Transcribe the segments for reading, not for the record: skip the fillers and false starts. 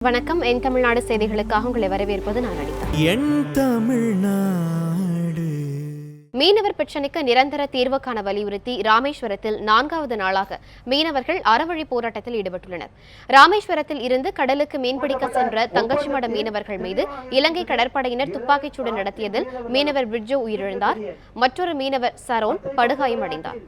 வணக்கம். என் தமிழ்நாடு செய்திகளுக்காக உங்களை வரவேற்பது நான் அனிதா. என் தமிழ்நாடு. மீனவர் பிரச்சினைக்கு நிரந்தர தீர்வு காண வலியுறுத்தி ராமேஸ்வரத்தில் 4வது நாளாக மீனவர்கள் அறவழி போராட்டத்தில் ஈடுபட்டுள்ளனர். ராமேஸ்வரத்தில் இருந்து கடலுக்கு மீன்பிடிக்க சென்ற தங்கச்சிமடம் மீனவர்கள் மீது இலங்கை கடற்படையினர் துப்பாக்கிச்சூடு நடத்தியதில் மீனவர் பிரிட்ஜோ உயிரிழந்தார். மற்றொரு மீனவர் சரோன் படுகாயமடைந்தார்.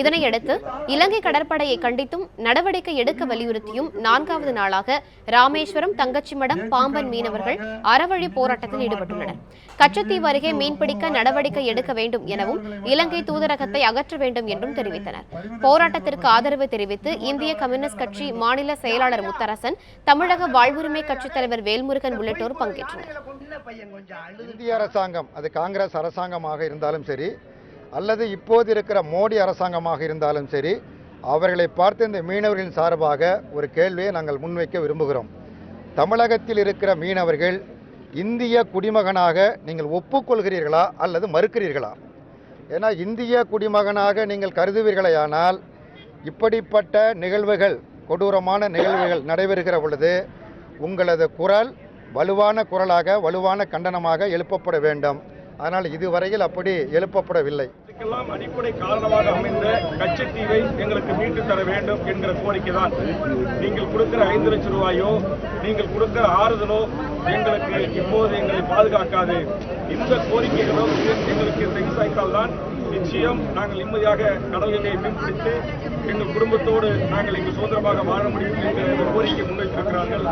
இதனையடுத்து இலங்கை கடற்படையை கண்டித்தும் நடவடிக்கை எடுக்க வலியுறுத்தியும் 4வது நாளாக ராமேஸ்வரம், தங்கச்சிமடம், பாம்பன் மீனவர்கள் அறவழி போராட்டத்தில் ஈடுபட்டுள்ளனர். கச்சத்தீவு அருகே மீன்பிடிக்க நடவடிக்கை எடுக்க வேண்டும் எனவும் இலங்கை தூதரகத்தை அகற்ற வேண்டும் என்றும் தெரிவித்தனர். போராட்டத்திற்கு ஆதரவு தெரிவித்து இந்திய கம்யூனிஸ்ட் கட்சி மாநில செயலாளர் முத்தரசன், தமிழக வாழ்வுரிமை கட்சித் தலைவர் வேல்முருகன் உள்ளிட்டோர் பங்கேற்றனர். இந்திய அரசாங்கம், அது காங்கிரஸ் அரசாங்கமாக இருந்தாலும் சரி அல்லது இப்போது இருக்கிற மோடி அரசாங்கமாக இருந்தாலும் சரி, அவர்களை பார்த்து இந்த மீனவர்களின் சார்பாக ஒரு கேள்வியை நாங்கள் முன்வைக்க விரும்புகிறோம். தமிழகத்தில் இருக்கிற மீனவர்கள் இந்திய குடிமகனாக நீங்கள் ஒப்புக்கொள்கிறீர்களா அல்லது மறுக்கிறீர்களா? ஏன்னா இந்திய குடிமகனாக நீங்கள் கருதுவீர்களேயானால் இப்படிப்பட்ட நிகழ்வுகள், கொடூரமான நிகழ்வுகள் நடைபெறுகிற பொழுது உங்களது குரல் வலுவான குரலாக, வலுவான கண்டனமாக எழுப்பப்பட வேண்டும். ஆனால் இதுவரையில் அப்படி எழுப்பப்படவில்லை. இதுக்கெல்லாம் அடிப்படை காரணமாக அமைந்த கச்சத்தீவை எங்களுக்கு மீட்டு தர வேண்டும் என்கிற கோரிக்கை தான். நீங்கள் கொடுக்கிற 5 லட்சம் ரூபாயோ, நீங்கள் கொடுக்கிற ஆறுதலோ எங்களுக்கு இப்போது எங்களை பாதுகாக்காது. இந்த கோரிக்கைகளோ எங்களுக்கு செவிசாய்த்தால் தான் நிச்சயம் நாங்கள் நிம்மதியாக கடலிலே மீன்பிடித்து எங்கள் குடும்பத்தோடு நாங்கள் இங்கு சுதந்திரமாக வாழ முடியும் என்கிற கோரிக்கை முன்வைத்திருக்கிறார்கள்.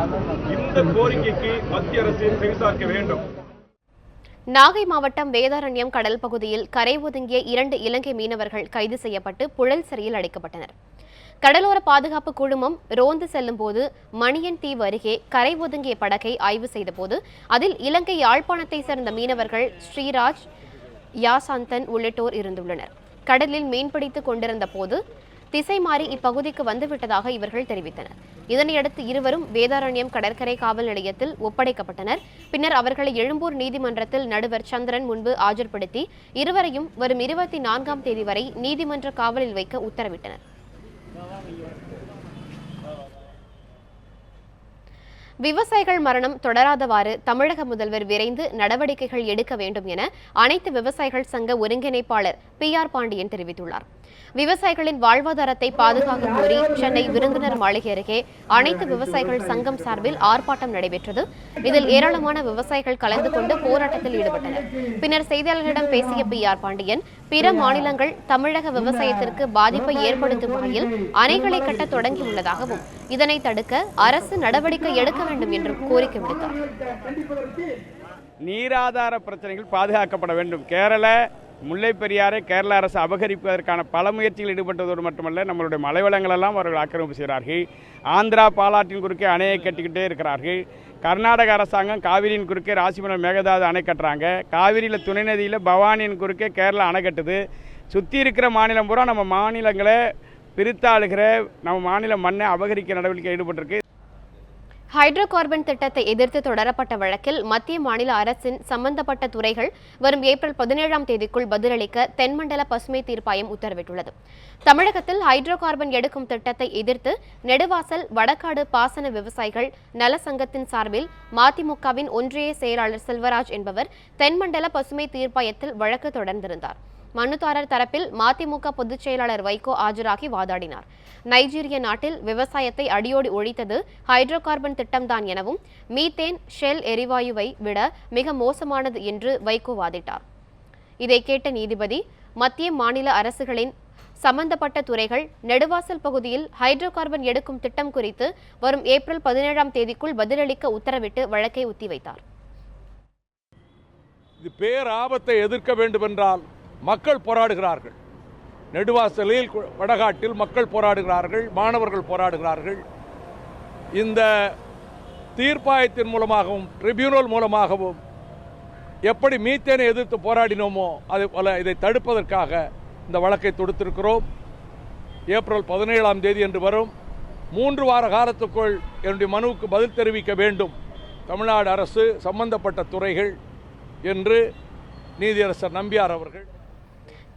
இந்த கோரிக்கைக்கு மத்திய அரசு செவிசாய்க்க வேண்டும். நாகை மாவட்டம் வேதாரண்யம் கடல் பகுதியில் கரை ஒதுங்கிய 2 இலங்கை மீனவர்கள் கைது செய்யப்பட்டு புழல் சிறையில் அடைக்கப்பட்டனர். கடலோர பாதுகாப்பு குழுமம் ரோந்து செல்லும் போது மணியன் தீவு அருகே கரை ஒதுங்கிய படகை ஆய்வு செய்தபோது அதில் இலங்கை யாழ்ப்பாணத்தை சேர்ந்த மீனவர்கள் ஸ்ரீராஜ், யாசாந்தன் உள்ளிட்டோர் இருந்துள்ளனர். கடலில் மீன்பிடித்துக் கொண்டிருந்த போது திசை மாறி இப்பகுதிக்கு வந்துவிட்டதாக இவர்கள் தெரிவித்தனர். இதனையடுத்து இருவரும் வேதாரண்யம் கடற்கரை காவல் நிலையத்தில் ஒப்படைக்கப்பட்டனர். பின்னர் அவர்களை எழும்பூர் நீதிமன்றத்தில் நடுவர் சந்திரன் முன்பு ஆஜர்படுத்தி இருவரையும் வரும் 24ஆம் தேதி வரை நீதிமன்ற காவலில் வைக்க உத்தரவிட்டனர். விவசாயிகள் மரணம் தொடராதவாறு தமிழக முதல்வர் விரைந்து நடவடிக்கைகள் எடுக்க வேண்டும் என அனைத்து விவசாயிகள் சங்க ஒருங்கிணைப்பாளர் PR பாண்டியன் தெரிவித்துள்ளார். விவசாயிகளின் வாழ்வாதாரத்தை பாதுகாக்க கோரி சென்னை விருந்தினர் மாளிகை அருகே அனைத்து விவசாயிகள் சங்கம் சார்பில் ஆர்ப்பாட்டம் நடைபெற்றது. இதில் ஏராளமான விவசாயிகள் கலந்து கொண்டு போராட்டத்தில் ஈடுபட்டனர். பின்னர் செய்தியாளர்களிடம் பேசிய PR பாண்டியன், பிற மாநிலங்கள் தமிழக விவசாயத்திற்கு பாதிப்பை ஏற்படுத்தும் வகையில் அணைகளை கட்ட தொடங்கியுள்ளதாகவும் இதனை தடுக்க அரசு நடவடிக்கை எடுக்க வேண்டும் என்றும் கோரிக்கை விடுத்தார். நீராதார பிரச்சனைகள் பாதுகாக்கப்பட வேண்டும். முல்லை பெரியாரை கேரள அரசு அபகரிப்பதற்கான பல முயற்சிகள் ஈடுபட்டதோடு மட்டுமல்ல, நம்மளுடைய மலைவளங்களெல்லாம் அவர்கள் ஆக்கிரமிப்பு செய்கிறார்கள். ஆந்திரா பாலாற்றின் குறுக்கே அணையை கட்டிக்கிட்டே இருக்கிறார்கள். கர்நாடக அரசாங்கம் காவிரியின் குறுக்கே ராசிமணல் மேகதாது அணை கட்டுறாங்க. காவிரியில் துணை நதியில் பவானியின் குறுக்கே கேரளா அணை கட்டுது. சுற்றி இருக்கிற மாநிலம் பூரா நம்ம மாநிலங்களை பிரித்தாளுகிற, நம்ம மாநில மண்ணை அபகரிக்க நடவடிக்கை ஈடுபட்டிருக்கு. ஹைட்ரோ கார்பன் திட்டத்தை எதிர்த்து தொடரப்பட்ட வழக்கில் மத்திய மாநில அரசின் சம்பந்தப்பட்ட துறைகள் வரும் ஏப்ரல் 17ஆம் தேதிக்குள் பதிலளிக்க தென்மண்டல பசுமை தீர்ப்பாயம் உத்தரவிட்டுள்ளது. தமிழகத்தில் ஹைட்ரோ கார்பன் எடுக்கும் திட்டத்தை எதிர்த்து நெடுவாசல் வடக்காடு பாசன விவசாயிகள் நல சங்கத்தின் சார்பில் மதிமுகவின் ஒன்றிய செயலாளர் செல்வராஜ் என்பவர் தென்மண்டல பசுமை தீர்ப்பாயத்தில் வழக்கு தொடர்ந்திருந்தார். மனுதாரர் தரப்பில் மதிமுக பொதுச் செயலாளர் வைகோ ஆஜராகி வாதாடினார். நைஜீரிய நாட்டில் விவசாயத்தை அடியோடு ஒழித்தது ஹைட்ரோ கார்பன் திட்டம்தான் எனவும் மீத்தேன், ஷெல் எரிவாயுவை விட மிக மோசமானது என்று வைகோ வாதிட்டார். இதை கேட்ட நீதிபதி, மத்திய மாநில அரசுகளின் சம்பந்தப்பட்ட துறைகள் நெடுவாசல் பகுதியில் ஹைட்ரோ கார்பன் எடுக்கும் திட்டம் குறித்து வரும் ஏப்ரல் 17ஆம் தேதிக்குள் பதிலளிக்க உத்தரவிட்டு வழக்கை ஒத்திவைத்தார். இது பேராபத்தை எதிர்க்க வேண்டுமென்றால் மக்கள் போராடுகிறார்கள். நெடுவாசலில் வடகாட்டில் மக்கள் போராடுகிறார்கள், மாணவர்கள் போராடுகிறார்கள். இந்த தீர்ப்பாயத்தின் மூலமாகவும் ட்ரிபியூனல் மூலமாகவும் எப்படி மீத்தேனை எதிர்த்து போராடினோமோ அது போல இதை தடுப்பதற்காக இந்த வழக்கை தொடுத்திருக்கிறோம். ஏப்ரல் 17ஆம் தேதி என்று வரும். 3 வார காலத்துக்குள் என்னுடைய மனுவுக்கு பதில் தெரிவிக்க வேண்டும் தமிழ்நாடு அரசு, சம்பந்தப்பட்ட துறைகள் என்று நீதியரசர் நம்பியார் அவர்கள்.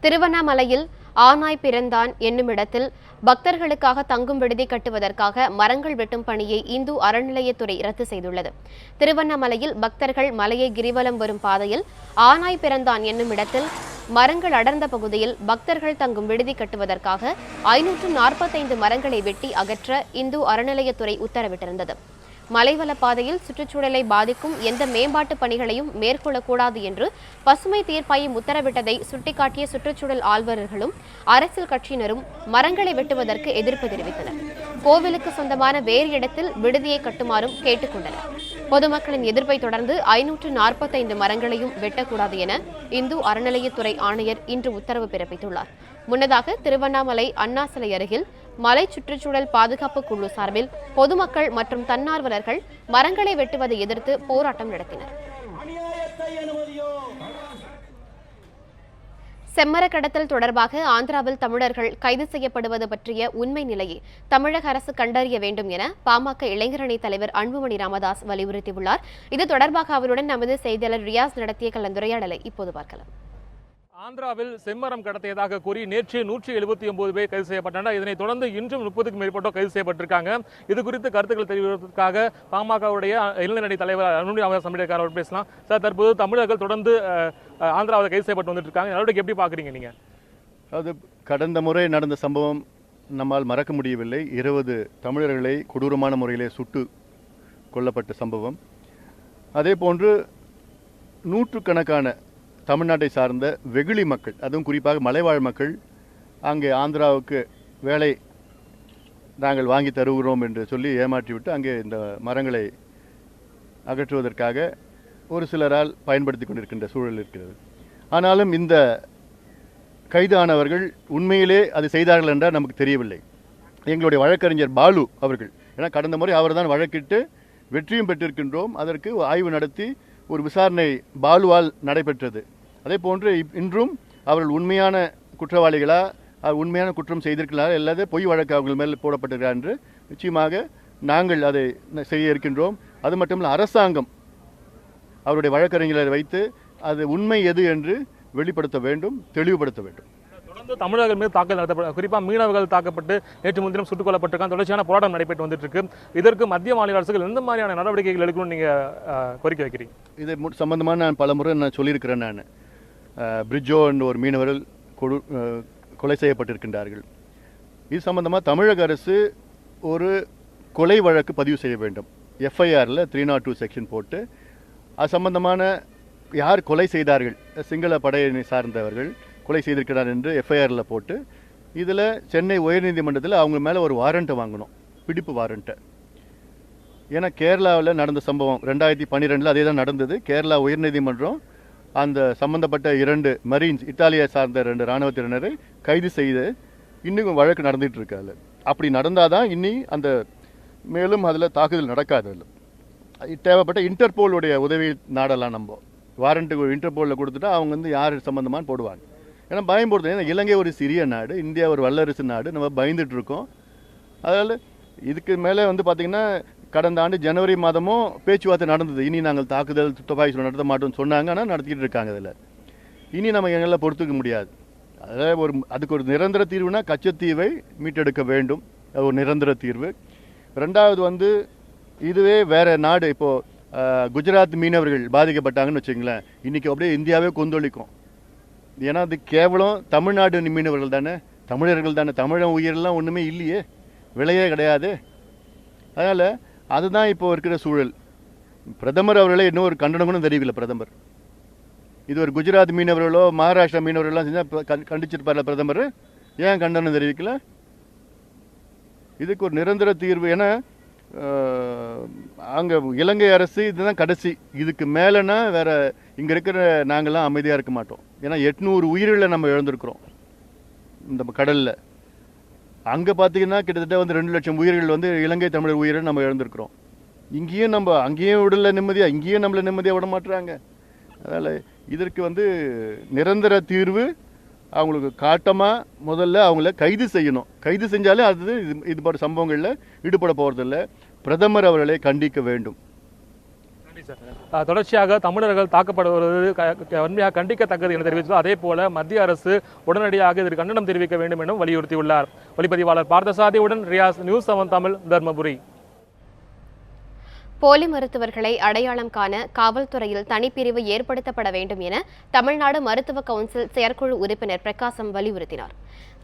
திருவண்ணாமலையில் ஆனாய் பிறந்தான் என்னும் இடத்தில் பக்தர்களுக்காக தங்கும் விடுதி கட்டுவதற்காக மரங்கள் வெட்டும் பணியை இந்து அறநிலையத்துறை ரத்து செய்துள்ளது. திருவண்ணாமலையில் பக்தர்கள் மலையை கிரிவலம் வரும் பாதையில் ஆனாய் பிறந்தான் என்னும் இடத்தில் மரங்கள் அடர்ந்த பகுதியில் பக்தர்கள் தங்கும் விடுதி கட்டுவதற்காக 545 மரங்களை வெட்டி அகற்ற இந்து அறநிலையத்துறை உத்தரவிட்டிருந்தது. மலைவள பாதையில் சுற்றுச்சூழலை பாதிக்கும் எந்த மேம்பாட்டு பணிகளையும் மேற்கொள்ளக்கூடாது என்று பசுமை தீர்ப்பாயம் உத்தரவிட்டதை சுட்டிக்காட்டிய சுற்றுச்சூழல் ஆர்வலர்களும் அரசியல் கட்சியினரும் மரங்களை வெட்டுவதற்கு எதிர்ப்பு தெரிவித்தனர். கோவிலுக்கு சொந்தமான வேறு இடத்தில் விடுதியை கட்டுமாறும் கேட்டுக்கொண்டனர். பொதுமக்களின் எதிர்ப்பை தொடர்ந்து 545 மரங்களையும் வெட்டக்கூடாது என இந்து அறநிலையத்துறை ஆணையர் இன்று உத்தரவு பிறப்பித்துள்ளார். முன்னதாக திருவண்ணாமலை அண்ணா சிலை அருகில் மலை சுற்றுச்சூழல் பாதுகாப்பு குழு சார்பில் பொதுமக்கள் மற்றும் தன்னார்வலர்கள் மரங்களை வெட்டுவதை எதிர்த்து போராட்டம் நடத்தினர். செம்மர கடத்தல் தொடர்பாக ஆந்திராவில் தமிழர்கள் கைது செய்யப்படுவது பற்றிய உண்மை நிலையை தமிழக அரசு கண்டறிய வேண்டும் என பாமக இளைஞரணி தலைவர் அன்புமணி ராமதாஸ் வலியுறுத்தியுள்ளார். இது தொடர்பாக அவருடன் நமது செய்தியாளர் ரியாஸ் நடத்திய கலந்துரையாடலை இப்போது பார்க்கலாம். ஆந்திராவில் செம்மரம் கடத்தியதாக கூறி நேற்று 179 பேர் கைது செய்யப்பட்டனர். இதனைத் தொடர்ந்து இன்றும் 30க்கும் மேற்பட்டோர் கைது செய்யப்பட்டிருக்காங்க. இது குறித்து கருத்துக்கள் தெரிவிப்பதற்காக பாமகவுடைய இளைஞரணி தலைவர் அன்புமணி ராமதாஸ் அவர் பேசலாம். சார், தற்போது தமிழர்கள் தொடர்ந்து ஆந்திராவில் கைது செய்யப்பட்டு வந்துட்டு இருக்காங்க. நடவடிக்கை எப்படி பாக்குறீங்க நீங்க? அதாவது கடந்த முறை நடந்த சம்பவம் நம்மால் மறக்க முடியவில்லை. 20 தமிழர்களை கொடூரமான முறையிலே சுட்டு கொல்லப்பட்ட சம்பவம். அதே போன்று நூற்றுக்கணக்கான தமிழ்நாட்டை சார்ந்த வெகுளி மக்கள், அதுவும் குறிப்பாக மலைவாழ் மக்கள் அங்கே ஆந்திராவுக்கு வேலை நாங்கள் வாங்கி தருகிறோம் என்று சொல்லி ஏமாற்றிவிட்டு அங்கே இந்த மரங்களை அகற்றுவதற்காக ஒரு சிலரால் பயன்படுத்தி கொண்டிருக்கின்ற சூழல் இருக்கிறது. ஆனாலும் இந்த கைதானவர்கள் உண்மையிலே அது செய்தார்கள் என்றால் நமக்கு தெரியவில்லை. எங்களுடைய வழக்கறிஞர் பாலு அவர்கள், ஏன்னா கடந்த முறை அவர் தான் வழக்கிட்டு வெற்றியும் பெற்றிருக்கின்றோம். அதற்கு ஆய்வு நடத்தி ஒரு விசாரணை பாலுவால் நடைபெற்றது. அதே போன்று இன்றும் அவர்கள் உண்மையான குற்றவாளிகளா, உண்மையான குற்றம் செய்திருக்கிறார்கள் அல்லது பொய் வழக்கு அவர்கள் மேல் போடப்பட்டிருக்கிறார் என்று நிச்சயமாக நாங்கள் அதை செய்ய இருக்கின்றோம். அது மட்டுமல்ல, அரசாங்கம் அவருடைய வழக்கறிஞர்களை வைத்து அது உண்மை எது என்று வெளிப்படுத்த வேண்டும், தெளிவுபடுத்த வேண்டும். தொடர்ந்து தமிழர்கள் மீது தாக்கல் நடத்தப்பட்ட, குறிப்பாக மீனவர்கள் தாக்கப்பட்டு நேற்று முன்தினம் சுட்டுக் கொல்லப்பட்டிருக்காங்க. தொடர்ச்சியான போராட்டம் நடைபெற்று வந்துட்டு இருக்கு. இதற்கு மத்திய மாநில அரசுகள் எந்த மாதிரியான நடவடிக்கைகள் எடுக்கணும்னு நீங்க கோரிக்கை வைக்கிறீங்க? இது சம்பந்தமாக நான் பல முறை சொல்லியிருக்கிறேன். நான் பிரிட்ஜோ என்ற ஒரு மீனவர்கள் கொலை செய்யப்பட்டிருக்கின்றார்கள். இது சம்பந்தமாக தமிழக அரசு ஒரு கொலை வழக்கு பதிவு செய்ய வேண்டும். எஃப்ஐஆரில் 302 செக்ஷன் போட்டு அது சம்பந்தமான யார் கொலை செய்தார்கள், சிங்கள படையினை சார்ந்தவர்கள் கொலை செய்திருக்கிறார் என்று எஃப்ஐஆரில் போட்டு இதில் சென்னை உயர்நீதிமன்றத்தில் அவங்க மேலே ஒரு வாரண்ட்டை வாங்கணும், பிடிப்பு வாரண்ட்டை. ஏன்னா கேரளாவில் நடந்த சம்பவம் 2012 அதே தான் நடந்தது. கேரளா உயர்நீதிமன்றம் அந்த சம்பந்தப்பட்ட 2 மரீன்ஸ், இத்தாலியை சார்ந்த 2 இராணுவத்தினரை கைது செய்து இன்னும் வழக்கு நடந்துட்டு இருக்காது. அப்படி நடந்தாதான் இனி அந்த மேலும் அதில் தாக்குதல் நடக்காது. தேவைப்பட்ட இன்டர்போலுடைய உதவி நாடலாம். நம்ம வாரண்ட்டு இன்டர்போலில் கொடுத்துட்டா அவங்க யார் சம்பந்தமானு போடுவாங்க. ஏன்னா பயம் போடுறது. ஏன்னா இலங்கை ஒரு சிறிய நாடு, இந்தியா ஒரு வல்லரசு நாடு, நம்ம பயந்துட்டு இருக்கோம். அதனால் இதுக்கு மேலே பார்த்தீங்கன்னா கடந்த ஆண்டு ஜனவரி மாதமும் பேச்சுவார்த்தை நடந்தது. இனி நாங்கள் தாக்குதல் துப்பாக்கி நடத்த மாட்டோம்னு சொன்னாங்க. ஆனால் நடத்திக்கிட்டு இருக்காங்க. அதில் இனி நம்ம எங்கெல்லாம் பொறுத்துக்க முடியாது. அதில் அதுக்கு ஒரு நிரந்தர தீர்வுனா கச்சத்தீவை மீட்டெடுக்க வேண்டும், ஒரு நிரந்தர தீர்வு. ரெண்டாவது இதுவே வேற நாடு, இப்போது குஜராத் மீனவர்கள் பாதிக்கப்பட்டாங்கன்னு வச்சுங்களேன், இன்றைக்கி அப்படியே இந்தியாவே கொந்தளிக்கும். ஏன்னா அது கேவலம் தமிழ்நாடு மீனவர்கள் தானே, தமிழர்கள் தானே, தமிழன் உயிரெல்லாம் ஒன்றுமே இல்லையே, விலையே கிடையாது. அதனால் அதுதான் இப்போ இருக்கிற சூழல். பிரதமர் அவர்களே இன்னும் ஒரு கண்டனங்களும் தெரிவிக்கல. பிரதமர் இது ஒரு குஜராத் மீனவர்களோ மகாராஷ்டிரா மீனவர்கள்லாம் செஞ்சால் கண்டிச்சிருப்பார்ல பிரதமர், ஏன் கண்டனம் தெரிவிக்கல? இதுக்கு ஒரு நிரந்தர தீர்வு. ஏன்னா அங்கே இலங்கை அரசு இதுதான் கடைசி, இதுக்கு மேலேனா வேற இங்கே இருக்கிற நாங்கள்லாம் அமைதியாக இருக்க மாட்டோம். ஏன்னா 800 உயிர்களை நம்ம இழந்திருக்கிறோம் இந்த கடலில். அங்கே பார்த்தீங்கன்னா கிட்டத்தட்ட 2 லட்சம் உயிர்கள் இலங்கை தமிழர் உயிரை நம்ம இழந்திருக்கிறோம். இங்கேயும் நம்ம அங்கேயும் விடல நிம்மதியாக, இங்கேயும் நம்மளை நிம்மதியாக விட மாட்டுறாங்க. அதனால் இதற்கு நிரந்தர தீர்வு அவங்களுக்கு காட்டமாக முதல்ல அவங்கள கைது செய்யணும். கைது செஞ்சாலே அது இது போன்ற சம்பவங்களில் ஈடுபட போகிறதில்ல. பிரதமர் அவர்களை கண்டிக்க வேண்டும். தொடர்ச்சியாக தமிழர்கள் தாக்கப்படுவது வன்மையாக கண்டிக்கத்தக்கது என தெரிவித்தார். அதே போல மத்திய அரசு உடனடியாக இதற்கு கண்டனம் தெரிவிக்க வேண்டும் எனவும் வலியுறுத்தியுள்ளார். ஒளிப்பதிவாளர் பார்த்தசாதியுடன் ரியாஸ், நியூஸ் 7 தமிழ், தர்மபுரி. போலி மருத்துவர்களை அடையாளம் காண காவல்துறையில் தனிப்பிரிவு ஏற்படுத்தப்பட வேண்டும் என தமிழ்நாடு மருத்துவ கவுன்சில் செயற்குழு உறுப்பினர் பிரகாசம் வலியுறுத்தினார்.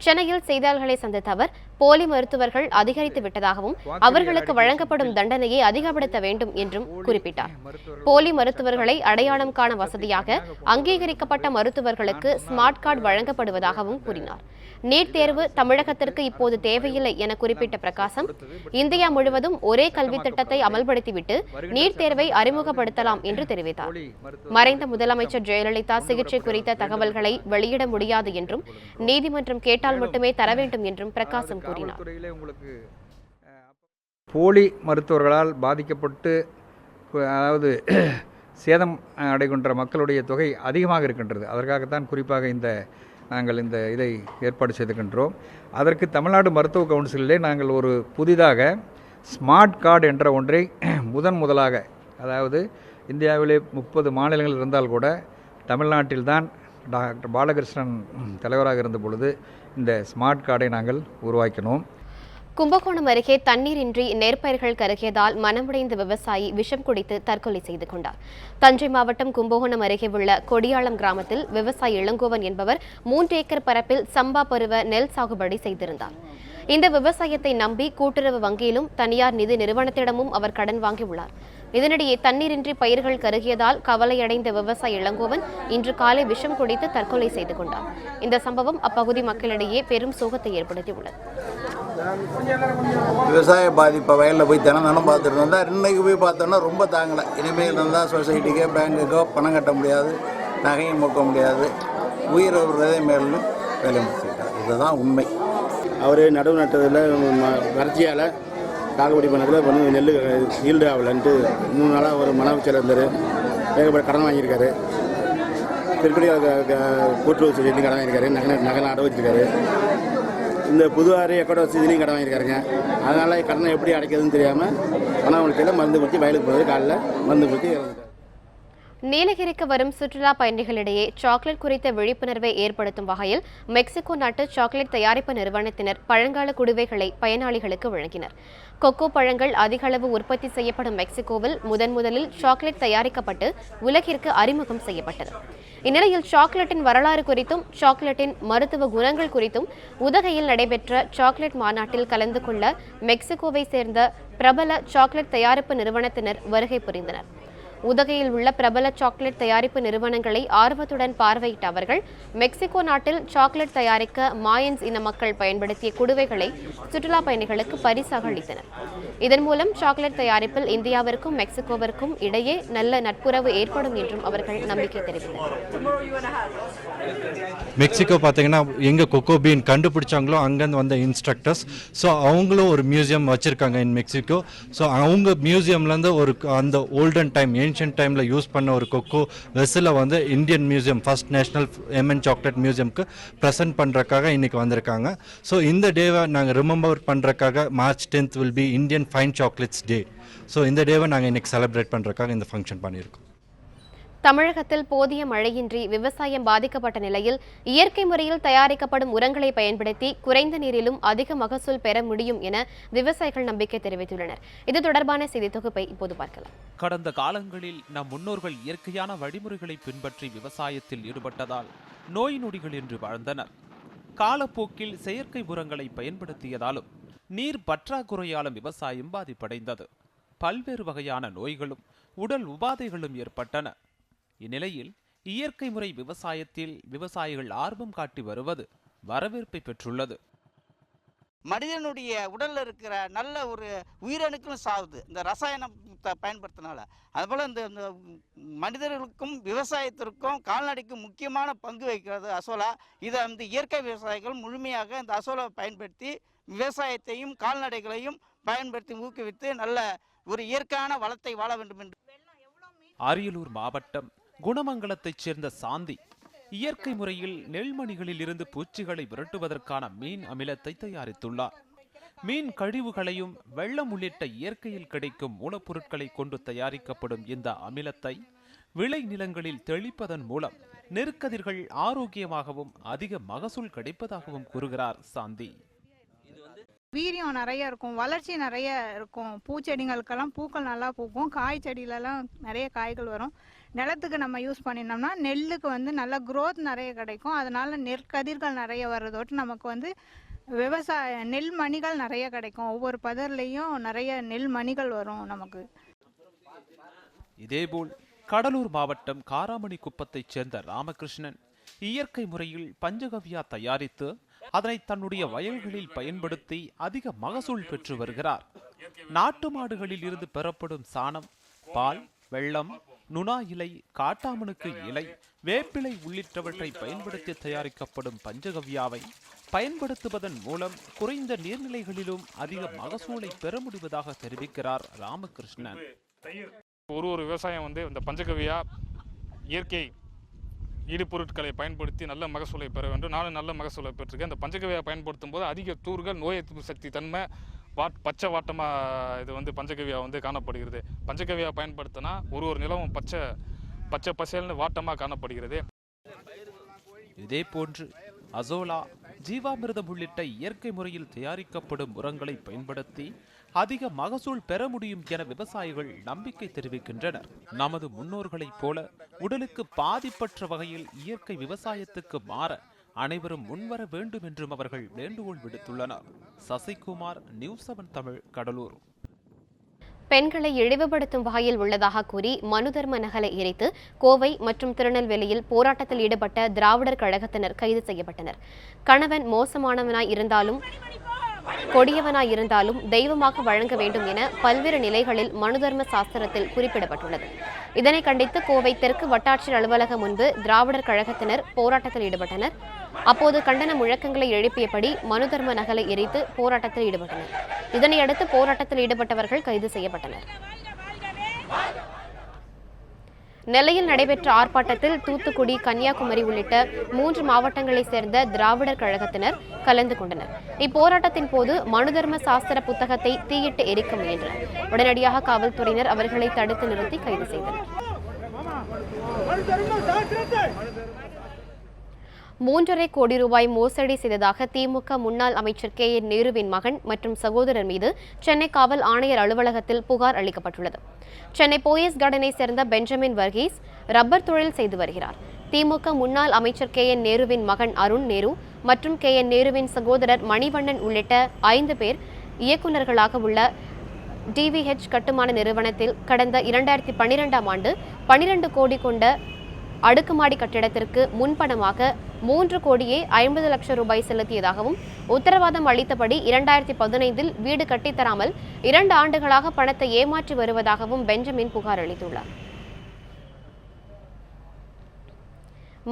சென்னையில் செய்தியாளர்களை சந்தித்த அவர், போலி மருத்துவர்கள் அதிகரித்து விட்டதாகவும் அவர்களுக்கு வழங்கப்படும் தண்டனையை அதிகப்படுத்த வேண்டும் என்றும் குறிப்பிட்டார். போலி மருத்துவர்களை அடையாளம் காண வசதியாக அங்கீகரிக்கப்பட்ட மருத்துவர்களுக்கு ஸ்மார்ட் கார்டு வழங்கப்படுவதாகவும் கூறினார். நீட் தேர்வு தமிழகத்திற்கு இப்போது தேவையில்லை என குறிப்பிட்ட பிரகாசம், இந்தியா முழுவதும் ஒரே கல்வி திட்டத்தை அமல்படுத்திவிட்டு நீட் தேர்வை அறிமுகப்படுத்தலாம் என்று தெரிவித்தார். மறைந்த முதலமைச்சர் ஜெயலலிதா சிகிச்சை குறித்த தகவல்களை வெளியிட முடியாது என்றும் நீதிமன்றம் கேட்டால் மட்டுமே தர வேண்டும் என்றும் பிரகாசம் கூறினார். போலி மருத்துவர்களால் பாதிக்கப்பட்டு அதாவது சேதம் அடைகின்ற மக்களுடைய தொகை அதிகமாக இருக்கின்றது. அதற்காகத்தான் குறிப்பாக நாங்கள் இந்த இதை ஏற்பாடு செய்திருக்கின்றோம். அதற்கு தமிழ்நாடு மருத்துவ கவுன்சிலே நாங்கள் ஒரு புதிதாக ஸ்மார்ட் கார்டு என்ற ஒன்றை முதலாக, அதாவது இந்தியாவிலே 30 மாநிலங்கள் இருந்தால் கூட தமிழ்நாட்டில்தான் டாக்டர் பாலகிருஷ்ணன் தலைவராக இருந்த பொழுது இந்த ஸ்மார்ட் கார்டை நாங்கள் உருவாக்கினோம். கும்பகோணம் அருகே தண்ணீரின்றி நெற்பயிர்கள் கருகியதால் மனமுடைந்த விவசாயி விஷம் குடித்து தற்கொலை செய்து கொண்டார். தஞ்சை மாவட்டம் கும்பகோணம் அருகே உள்ள கொடியாளம் கிராமத்தில் விவசாயி இளங்கோவன் என்பவர் 3 ஏக்கர் பரப்பில் சம்பா பருவ நெல் சாகுபடி செய்திருந்தார். இந்த விவசாயத்தை நம்பி கூட்டுறவு வங்கியிலும் தனியார் நிதி நிறுவனத்திடமும் அவர் கடன் வாங்கியுள்ளார். இதனிடையே தண்ணீரின்றி பயிர்கள் கருகியதால் கவலையடைந்த விவசாயி இளங்கோவன் இன்று காலை விஷம் குடித்து தற்கொலை செய்து கொண்டார். இந்த சம்பவம் அப்பகுதி மக்களிடையே பெரும் சோகத்தை ஏற்படுத்தியுள்ளது. விவசாய பாதிப்பை வயலில் போய் தினம் பார்த்துட்டு இருந்தால் இன்னைக்கு போய் பார்த்தோன்னா ரொம்ப தாங்கலை. இனிமேல் இருந்தால் சொசைட்டிக்கோ பேங்குக்கோ பணம் கட்ட முடியாது, நகையும் மொக்க முடியாது, உயிர் விடுறதே மேலும் வேலை முடிச்சுக்கிட்டார். இதுதான் உண்மை. அவர் நடவு நட்டதில் வறட்சியால் சாகுபடி பண்ணதில் நெல் ஈல்டு ஆகலன்ட்டு 3 நாளாக ஒரு மன உச்சல் இருந்தார். ஏகப்பட்ட கடன் வாங்கியிருக்காரு. திருப்பதி கூட்டுறவு சொசைட்டியும் கடன் வாங்கியிருக்காரு. நகை அடை வச்சிருக்காரு. இந்த புதுவாரி எக்கோட வசதியிலையும் கடன் வாங்கியிருக்காருங்க. அதனால் கடனை எப்படி அடைக்கிறதுன்னு தெரியாமல் மன உளைச்சலில் மருந்து குடிச்சு வயலுக்கு போகிறது. காலைல மருந்து குடிச்சு இறந்துட்டார். நீலகிரிக்கு வரும் சுற்றுலா பயணிகளிடையே சாக்லேட் குறித்த விழிப்புணர்வை ஏற்படுத்தும் வகையில் மெக்சிகோ நாட்டு சாக்லேட் தயாரிப்பு நிறுவனத்தினர் பழங்கால குடுவைகளை பயனாளிகளுக்கு வழங்கினர். கொக்கோ பழங்கள் அதிக அளவு உற்பத்தி செய்யப்படும் மெக்சிகோவில் முதலில் சாக்லேட் தயாரிக்கப்பட்டு உலகிற்கு அறிமுகம் செய்யப்பட்டது. இந்நிலையில் சாக்லேட்டின் வரலாறு குறித்தும் சாக்லேட்டின் மருத்துவ குணங்கள் குறித்தும் உதகையில் நடைபெற்ற சாக்லேட் மாநாட்டில் கலந்து கொள்ள மெக்சிகோவை சேர்ந்த பிரபல சாக்லேட் தயாரிப்பு நிறுவனத்தினர் வருகை புரிந்தனர். உதகையில் உள்ள பிரபல சாக்லேட் தயாரிப்பு நிறுவனங்களை ஆர்வத்துடன் பார்வையிட்ட அவர்கள் மெக்சிகோ நாட்டில் சாக்லேட் தயாரிக்க மாயன்ஸ் இன மக்கள் பயன்படுத்திய குடுவைகளை சுற்றுலா பயணிகளுக்கு பரிசாக அளித்தனர். இதன் மூலம் சாக்லேட் தயாரிப்பில் இந்தியாவிற்கும் மெக்சிகோவிற்கும் இடையே நல்ல நட்புறவு ஏற்படும் என்றும் அவர்கள் நம்பிக்கை தெரிவித்தனர். மெக்சிகோ பார்த்தீங்கன்னா எங்கே கொக்கோ பீன் கண்டுபிடிச்சாங்களோ அங்கேருந்து வந்த இன்ஸ்ட்ரக்டர்ஸ், ஸோ அவங்களும் ஒரு மியூசியம் வச்சுருக்காங்க இன் மெக்சிகோ. ஸோ அவங்க மியூசியம்லேருந்து ஒரு அந்த ஓல்டன் டைம் ஏன்ஷியன்ட் டைமில் யூஸ் பண்ண ஒரு கொக்கோ வெசலை வந்து Indian museum first national MN chocolate மியூசியம்க்கு ப்ரெசென்ட் பண்ணுறக்காக இன்றைக்கி வந்திருக்காங்க. ஸோ இந்த டேவை நாங்கள் ரிமெம்பர் பண்ணுறக்காக March 10th will be Indian fine chocolates day. So இந்த டேவை நாங்கள் இன்றைக்கி செலிப்ரேட் பண்ணுறக்காக இந்த ஃபங்க்ஷன் பண்ணியிருக்கோம். தமிழகத்தில் போதிய மழையின்றி விவசாயம் பாதிக்கப்பட்ட நிலையில் இயற்கை முறையில் தயாரிக்கப்படும் உரங்களை பயன்படுத்தி குறைந்த நீரிலும் அதிக மகசூல் பெற முடியும் என விவசாயிகள் நம்பிக்கை தெரிவித்துள்ளனர். இது தொடர்பான செய்தி தொகுப்பை இப்போது பார்க்கலாம். கடந்த காலங்களில் நம் முன்னோர்கள் இயற்கையான வழிமுறைகளை பின்பற்றி விவசாயத்தில் ஈடுபட்டதால் நோய் நொடிகள் என்று வாழ்ந்தனர். காலப்போக்கில் செயற்கை உரங்களை பயன்படுத்தியதாலும் நீர் பற்றாக்குறையாலும் விவசாயம் பாதிப்படைந்தது. பல்வேறு வகையான நோய்களும் உடல் உபாதைகளும் ஏற்பட்டன. இந்நிலையில் இயற்கை முறை விவசாயத்தில் விவசாயிகள் ஆர்வம் காட்டி வருவது வரவேற்பை பெற்றுள்ளது. மனிதனுடைய உடல்ல இருக்கிற நல்ல ஒரு உயிரணுக்களும் சாகுது இந்த ரசாயனம் பயன்படுத்தினால. அதுபோல இந்த மனிதர்களுக்கும் விவசாயத்திற்கும் கால்நடைக்கும் முக்கியமான பங்கு வகிக்கிறது அசோலா. இதை இயற்கை விவசாயிகள் முழுமையாக இந்த அசோலாவை பயன்படுத்தி விவசாயத்தையும் கால்நடைகளையும் பயன்படுத்தி ஊக்குவித்து நல்ல ஒரு இயற்கையான வளத்தை வாழ வேண்டும் என்று. அரியலூர் மாவட்டம் குணமங்கலத்தைச் சேர்ந்த சாந்தி இயற்கை முறையில் நெல்மணிகளில் இருந்து பூச்சிகளை விரட்டுவதற்கான மீன் அமிலத்தை தயாரித்துள்ளார். மீன் கழிவுகளையும் வெள்ளம் உள்ளிட்ட இயற்கையில் கிடைக்கும் மூலப்பொருட்களை கொண்டு தயாரிக்கப்படும் இந்த அமிலத்தை விளை நிலங்களில் தெளிப்பதன் மூலம் நெற்கதிர்கள் ஆரோக்கியமாகவும் அதிக மகசூல் கிடைப்பதாகவும் கூறுகிறார் சாந்தி. வீரியம் நிறைய இருக்கும், வளர்ச்சி நிறைய இருக்கும். பூச்செடிகளுக்கெல்லாம் பூக்கள் நல்லா பூக்கும், காய் செடியிலலாம் நிறைய காய்கள் வரும். நிலத்துக்கு நம்ம யூஸ் பண்ணினோம்னா நெல்லுக்கு வந்து நல்ல growth நிறைய கிடைக்கும். அதனால நெற்கதிர்கள் நிறைய வர்றதோட்டு நமக்கு விவசாய நெல் மணிகள் நிறைய கிடைக்கும். ஒவ்வொரு பதர்லையும் நிறைய நெல் மணிகள் வரும் நமக்கு. இதேபோல் கடலூர் மாவட்டம் காராமணி குப்பத்தைச் சேர்ந்த ராமகிருஷ்ணன் இயற்கை முறையில் பஞ்சகவ்யா தயாரித்து அதனை தன்னுடைய வயல்களில் பயன்படுத்தி அதிக மகசூல் பெற்று வருகிறார். நாட்டு மாடுகளில் இருந்து பெறப்படும் சாணம், பால், வெள்ளம், நுணா இலை, காட்டாமணுக்கு இலை, வேப்பிலை உள்ளிட்டவற்றை பயன்படுத்தி தயாரிக்கப்படும் பஞ்சகவ்யாவை பயன்படுத்துவதன் மூலம் குறைந்த நீர்நிலைகளிலும் அதிக மகசூலை பெற முடிவதாக தெரிவிக்கிறார் ராமகிருஷ்ணன். ஒரு விவசாயம் இந்த பஞ்சகவ்யா இயற்கை ஈடுபொருட்களை பயன்படுத்தி நல்ல மகசூலை பெற வேண்டும். நானும் நல்ல மகசூலை பெற்றிருக்கேன். இந்த பஞ்சகவ்யா பயன்படுத்தும் போது அதிக தூர்கள், நோய் எதிர்ப்பு சக்தி தன்மை, பச்சை வாட்டமாக இது பஞ்சகவ்யா காணப்படுகிறது. பஞ்சகவ்யா பயன்படுத்தினா ஒரு நிலமும் பச்சை பசேல்னு வாட்டமாக காணப்படுகிறது. இதே போன்று அசோலா, ஜீவாமிர்தம் உள்ளிட்ட இயற்கை முறையில் தயாரிக்கப்படும் உரங்களை பயன்படுத்தி அதிக மகசூல் பெற முடியும் என விவசாயிகள் நம்பிக்கை தெரிவிக்கின்றனர். நமது முன்னோர்களைப் போல உடலுக்கு பாதிப்பற்ற வகையில் இயற்கை விவசாயத்துக்கு மாற அனைவரும் முன்வர வேண்டும் என்றும் அவர்கள் வேண்டுகோள் விடுத்துள்ளனர். சசிகுமார், நியூஸ் 7 தமிழ், கடலூர். பெண்களை இழிவுபடுத்தும் வகையில் உள்ளதாக கூறி மனுதர்ம நகலை எரித்து கோவை மற்றும் திருநெல்வேலியில் போராட்டத்தில் ஈடுபட்ட திராவிடர் கழகத்தினர் கைது செய்யப்பட்டனர். கணவன் மோசமானவனாய் இருந்தாலும் கொடியவனாய் இருந்தாலும் தெய்வமாக வழங்க வேண்டும் என பல்வேறு நிலைகளில் மனுதர்ம சாஸ்திரத்தில் குறிப்பிடப்பட்டுள்ளது. இதனை கண்டித்து கோவை தெற்கு வட்டாட்சியர் அலுவலகம் முன்பு திராவிடர் கழகத்தினர் போராட்டத்தில் ஈடுபட்டனர். அப்போது கண்டன முழக்கங்களை எழுப்பியபடி மனுதர்ம நகலை எரித்து போராட்டத்தில் ஈடுபட்டனர். இதனையடுத்து போராட்டத்தில் ஈடுபட்டவர்கள் கைது செய்யப்பட்டனர். நெல்லையில் நடைபெற்ற ஆர்ப்பாட்டத்தில் தூத்துக்குடி, கன்னியாகுமரி உள்ளிட்ட 3 மாவட்டங்களைச் சேர்ந்த திராவிடர் கழகத்தினர் கலந்து கொண்டனர். இப்போராட்டத்தின் போது மனுதர்ம சாஸ்திர புத்தகத்தை தீயிட்டு எரிக்க முயன்றனர். உடனடியாக காவல்துறையினர் அவர்களை தடுத்து நிறுத்தி கைது செய்தனர். 3.5 கோடி ரூபாய் மோசடி செய்ததாக திமுக முன்னாள் அமைச்சர் KN நேருவின் மகன் மற்றும் சகோதரர் மீது சென்னை காவல் ஆணையர் அலுவலகத்தில் புகார் அளிக்கப்பட்டுள்ளது. சென்னை போயஸ் கார்டனை சேர்ந்த பெஞ்சமின் வர்கீஸ் ரப்பர் தொழில் செய்து வருகிறார். திமுக முன்னாள் அமைச்சர் KN நேருவின் மகன் அருண் நேரு மற்றும் KN நேருவின் சகோதரர் மணிவண்ணன் உள்ளிட்ட 5 பேர் இயக்குநர்களாக உள்ள DVH கட்டுமான நிறுவனத்தில் கடந்த 2012ஆம் ஆண்டு 12 கோடி கொண்ட அடுக்குமாடி கட்டிடத்திற்கு முன்பணமாக 3 கோடியே 50 லட்சம் ரூபாய் செலுத்தியதாகவும் உத்தரவாதம் அளித்தபடி 2015இல் வீடு கட்டித்தராமல் 2 ஆண்டுகளாக பணத்தை ஏமாற்றி வருவதாகவும் பெஞ்சமின் புகார் அளித்துள்ளார்.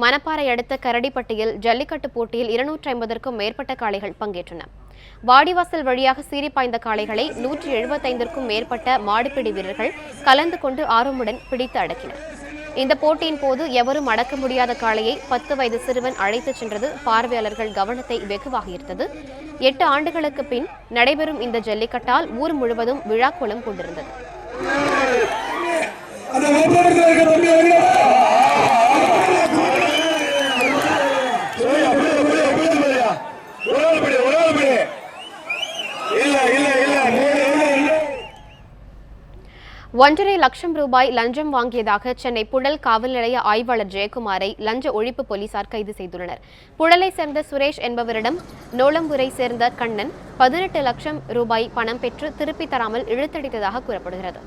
மணப்பாறை அடுத்த கரடிப்பட்டியில் ஜல்லிக்கட்டு போட்டியில் 250க்கும் மேற்பட்ட காளைகள் பங்கேற்றன. வாடிவாசல் வழியாக சீறி பாய்ந்த காளைகளை 175க்கும் மேற்பட்ட மாடுபிடி வீரர்கள் கலந்து கொண்டு ஆர்வமுடன் பிடித்து அடக்கினர். இந்த போட்டியின் போது எவரும் அடக்க முடியாத காளையை 10 வயது சிறுவன் அழைத்துச் சென்றது பார்வையாளர்கள் கவனத்தை வெகுவாக ஈர்த்தது. 8 ஆண்டுகளுக்கு பின் நடைபெறும் இந்த ஜல்லிக்கட்டால் ஊர் முழுவதும் விழாக்கோலம் கொண்டிருந்தது. ஒன்றரை லட்சம் ரூபாய் லஞ்சம் வாங்கியதாக சென்னை புழல் காவல் நிலைய ஆய்வாளர் ஜெயக்குமாரை லஞ்ச ஒழிப்பு போலீசார் கைது செய்துள்ளனர். புழலை சேர்ந்த சுரேஷ் என்பவரிடம் நோலம்பூரை சேர்ந்த கண்ணன் 18 லட்சம் ரூபாய் பணம் பெற்று திருப்பி தராமல் இழுத்தடித்ததாக கூறப்படுகிறது.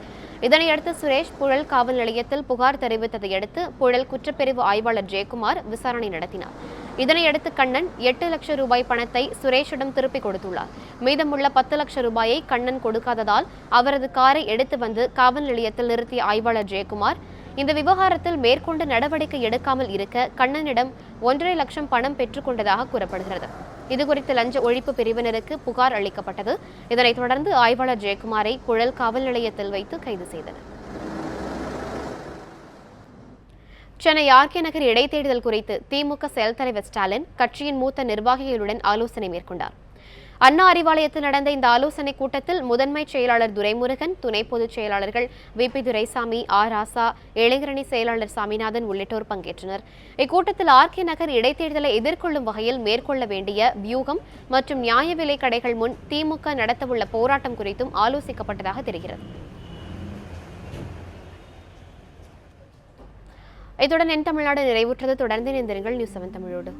இதனையடுத்து சுரேஷ் புழல் காவல் நிலையத்தில் புகார் தெரிவித்ததை அடுத்து புழல் குற்றப்பிரிவு ஆய்வாளர் ஜெயக்குமார் விசாரணை நடத்தினார். இதனையடுத்து கண்ணன் 8 லட்சம் ரூபாய் பணத்தை சுரேஷிடம் திருப்பிக் கொடுத்துள்ளார். மீதமுள்ள 10 லட்சம் ரூபாயை கண்ணன் கொடுக்காததால் அவரது காரை எடுத்து வந்து காவல் நிலையத்தில் நிறுத்திய ஆய்வாளர் ஜெயக்குமார் இந்த விவகாரத்தில் மேற்கொண்டு நடவடிக்கை எடுக்காமல் இருக்க கண்ணனிடம் 1.5 லட்சம் பணம் பெற்றுக் கொண்டதாக கூறப்படுகிறது. இதுகுறித்து லஞ்ச ஒழிப்பு பிரிவினருக்கு புகார் அளிக்கப்பட்டது. இதனைத் தொடர்ந்து ஆய்வாளர் ஜெயக்குமாரை புழல் காவல் நிலையத்தில் வைத்து கைது செய்தனர். சென்னை ஆர்கே நகர் இடைத்தேர்தல் குறித்து திமுக செயல் தலைவர் ஸ்டாலின் கட்சியின் மூத்த நிர்வாகிகளுடன் ஆலோசனை மேற்கொண்டார். அண்ணா அறிவாலயத்தில் நடந்த இந்த ஆலோசனைக் கூட்டத்தில் முதன்மை செயலாளர் துரைமுருகன், துணை பொதுச் செயலாளர்கள் VP துரைசாமி, ராசா, இளைஞரணி செயலாளர் சாமிநாதன் உள்ளிட்டோர் பங்கேற்றனர். இக்கூட்டத்தில் RK நகர் இடைத்தேர்தலை எதிர்கொள்ளும் வகையில் மேற்கொள்ள வேண்டிய வியூகம் மற்றும் நியாய விலை கடைகள் முன் திமுக நடத்தவுள்ள போராட்டம் குறித்தும் ஆலோசிக்கப்பட்டதாக தெரிகிறது. இத்துடன் என் தமிழ்நாடு நிறைவுற்றது. தொடர்ந்து இணைந்திருங்கள் நியூஸ் 7 தமிழோடு.